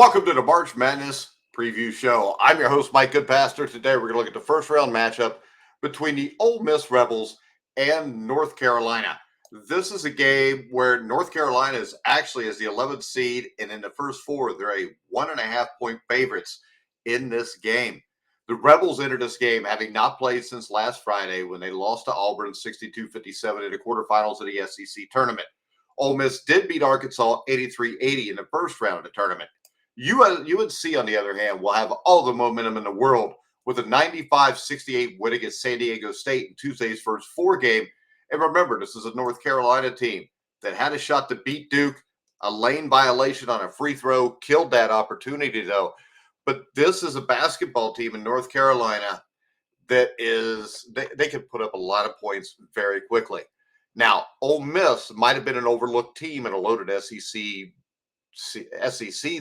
Welcome to the March Madness preview show. I'm your host, Mike Goodpaster. Today we're going to look at the first round matchup between the Ole Miss Rebels and North Carolina. This is a game where North Carolina is actually as the 11th seed, and in the first four, they're a 1.5-point favorites in this game. The Rebels entered this game having not played since last Friday when they lost to Auburn 62-57 in the quarterfinals of the SEC tournament. Ole Miss did beat Arkansas 83-80 in the first round of the tournament. UNC, on the other hand, will have all the momentum in the world with a 95-68 win against San Diego State in Tuesday's first four game. And remember, this is a North Carolina team that had a shot to beat Duke, a lane violation on a free throw, killed that opportunity, though. But this is a basketball team in North Carolina that they can put up a lot of points very quickly. Now, Ole Miss might have been an overlooked team in a loaded SEC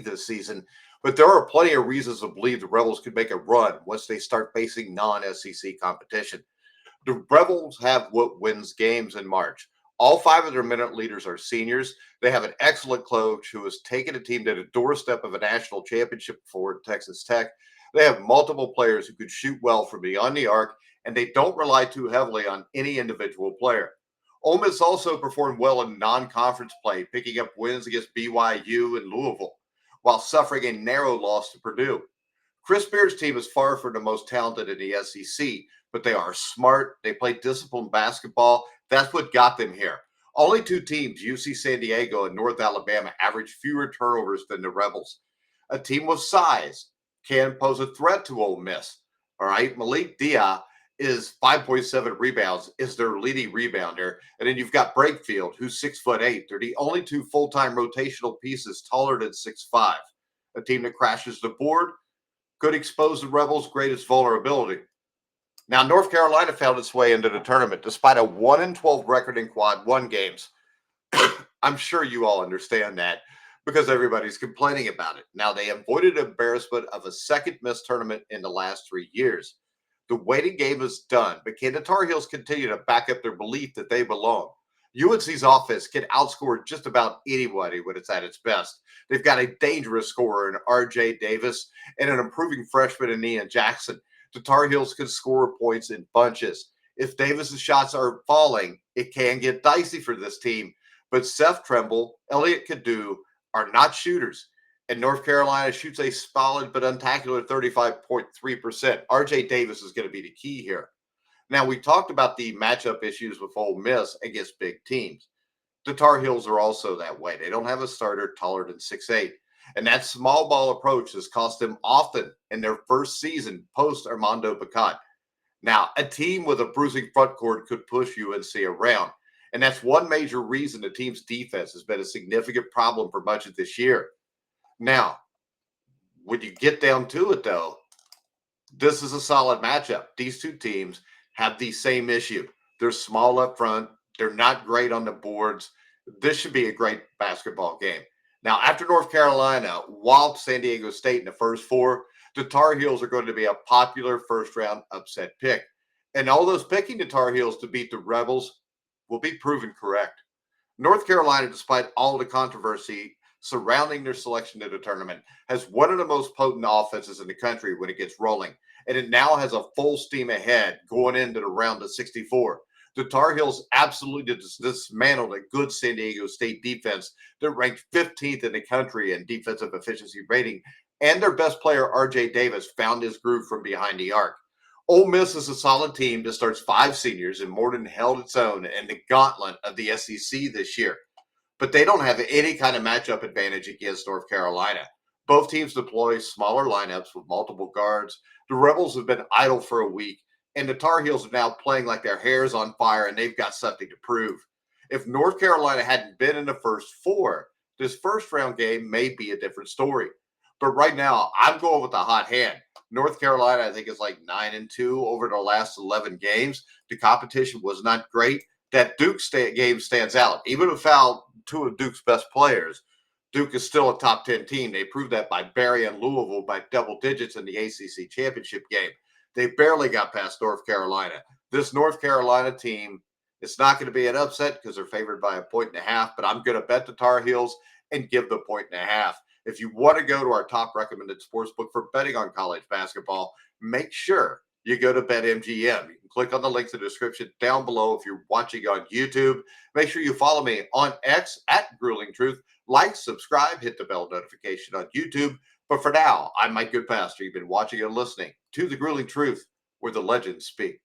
this season, but there are plenty of reasons to believe the Rebels could make a run once they start facing non-SEC competition. The Rebels have what wins games in March. All five of their minute leaders are seniors. They have an excellent coach who has taken a team to the doorstep of a national championship before at Texas Tech. They have multiple players who could shoot well from beyond the arc, and they don't rely too heavily on any individual player. Ole Miss also performed well in non-conference play, picking up wins against BYU and Louisville, while suffering a narrow loss to Purdue. Chris Beard's team is far from the most talented in the SEC, but they are smart. They play disciplined basketball. That's what got them here. Only two teams, UC San Diego and North Alabama, average fewer turnovers than the Rebels. A team with size can pose a threat to Ole Miss. All right, Malik Dia is 5.7 rebounds, is their leading rebounder. And then you've got Brakefield, who's 6'8". They're the only two full-time rotational pieces taller than 6'5". A team that crashes the board could expose the Rebels' greatest vulnerability. Now, North Carolina found its way into the tournament despite a 1-12 record in quad one games. I'm sure you all understand that because everybody's complaining about it. Now, they avoided embarrassment of a second missed tournament in the last 3 years. The waiting game is done, but can the Tar Heels continue to back up their belief that they belong? UNC's offense can outscore just about anybody when it's at its best. They've got a dangerous scorer in R.J. Davis and an improving freshman in Ian Jackson. The Tar Heels can score points in bunches. If Davis's shots are falling, it can get dicey for this team. But Seth Trimble, Elliot Kadu are not shooters. And North Carolina shoots a solid but untacular 35.3%. R.J. Davis is going to be the key here. Now, we talked about the matchup issues with Ole Miss against big teams. The Tar Heels are also that way. They don't have a starter taller than 6'8". And that small ball approach has cost them often in their first season post Armando Bacot. Now, a team with a bruising front court could push UNC around. And that's one major reason the team's defense has been a significant problem for much of this year. Now, when you get down to it, though, this is a solid matchup. These two teams have the same issue. They're small up front. They're not great on the boards. This should be a great basketball game. Now, after North Carolina walloped San Diego State in the first four, the Tar Heels are going to be a popular first-round upset pick. And all those picking the Tar Heels to beat the Rebels will be proven correct. North Carolina, despite all the controversy surrounding their selection to the tournament, has one of the most potent offenses in the country when it gets rolling. And it now has a full steam ahead going into the round of 64. The Tar Heels absolutely dismantled a good San Diego State defense that ranked 15th in the country in defensive efficiency rating. And their best player, R.J. Davis, found his groove from behind the arc. Ole Miss is a solid team that starts five seniors and more than held its own in the gauntlet of the SEC this year. But they don't have any kind of matchup advantage against North Carolina. Both teams deploy smaller lineups with multiple guards. The Rebels have been idle for a week, and the Tar Heels are now playing like their hair is on fire and they've got something to prove. If North Carolina hadn't been in the first four, this first round game may be a different story. But right now, I'm going with the hot hand. North Carolina, I think, is like 9-2 over the last 11 games. The competition was not great. That Duke game stands out. Even without two of Duke's best players, Duke is still a top 10 team. They proved that by burying Louisville by double digits in the ACC championship game. They barely got past North Carolina. This North Carolina team, it's not going to be an upset because they're favored by 1.5 points, but I'm going to bet the Tar Heels and give the 1.5 points. If you want to go to our top recommended sportsbook for betting on college basketball, make sure you go to BetMGM. You can click on the link in the description down below if you're watching on YouTube. Make sure you follow me on X at Grueling Truth. Like, subscribe, hit the bell notification on YouTube. But for now, I'm Mike Goodpaster. You've been watching and listening to The Grueling Truth, where the legends speak.